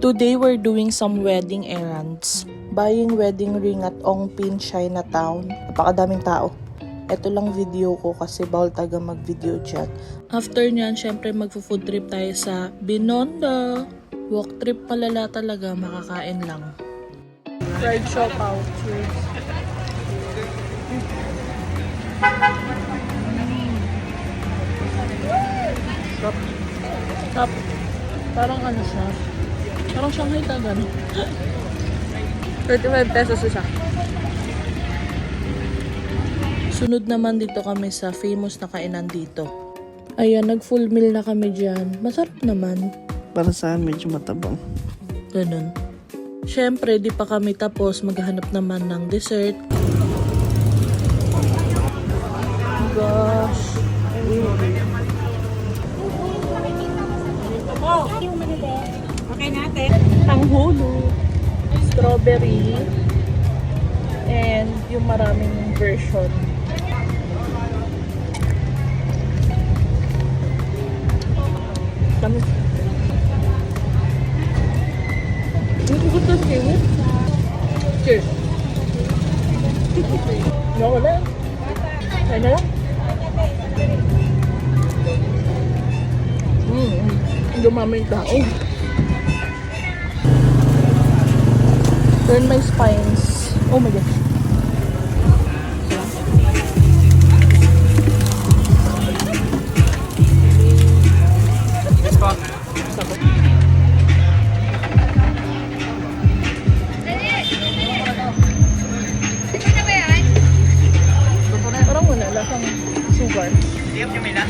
Today we're doing some wedding errands. Buying wedding ring at Ongpin, Chinatown. Napakadaming tao. Ito lang video ko kasi bawal taga mag-video dyan. After nyan, syempre magpo-food trip tayo sa Binondo. Walk trip palala talaga, makakain lang. Fried siopaw. Cheers. Stop. Stop. Parang ano siya. Parang Shanghai Tagan. 35 pesos isa. Sunod naman dito kami sa famous na kainan dito. Ayan, nag-full meal na kami dyan. Masarap naman. Para sa akin, medyo matabang. Ganun. Siyempre, di pa kami tapos. Maghanap naman ng dessert. Gosh. Okay natin. Tanghulo. Strawberry. And yung maraming version. Kami. Hindi ko gusto sa'yo. Cheers. Ako lang. Kaya na lang. Dumami yung tao. Turn my spines. Oh my gosh. Parang wala, lasang sugar. Siyap yung mila.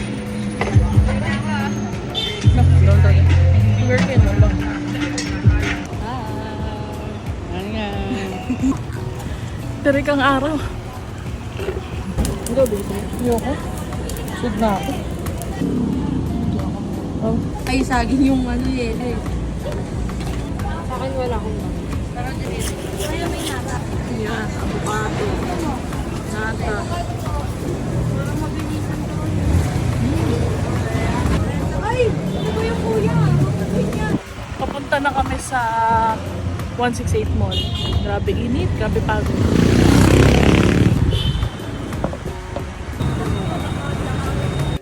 No, don't try it. Sugar cane mo lang. Tari kang araw. Ito, baby. Ayoko. Sud na ako. Oh. Ay, saging yung ano yelo eh. Sa akin wala akong ba. Pero dito. Ay, may nata. Yan, avocado. Nata. Ay, ano ba yung kuya? Papunta na kami sa 168 Mall. Grabe init, grabe pagod.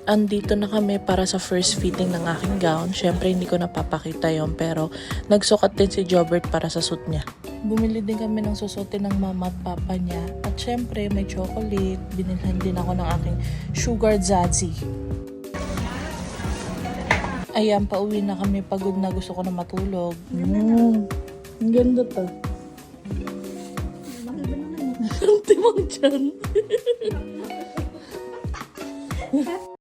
Andito na kami para sa first fitting ng aking gown. Syempre hindi ko napapakita yon, pero nagsukat din si Jobert para sa suit niya. Bumili din kami ng susutin ng mama at papa niya. At syempre may chocolate. Binilhan din ako ng aking sugar zazi. Ayan, pauwi na kami. Pagod na, gusto ko na matulog. Ang ganda to. Ang timang dyan.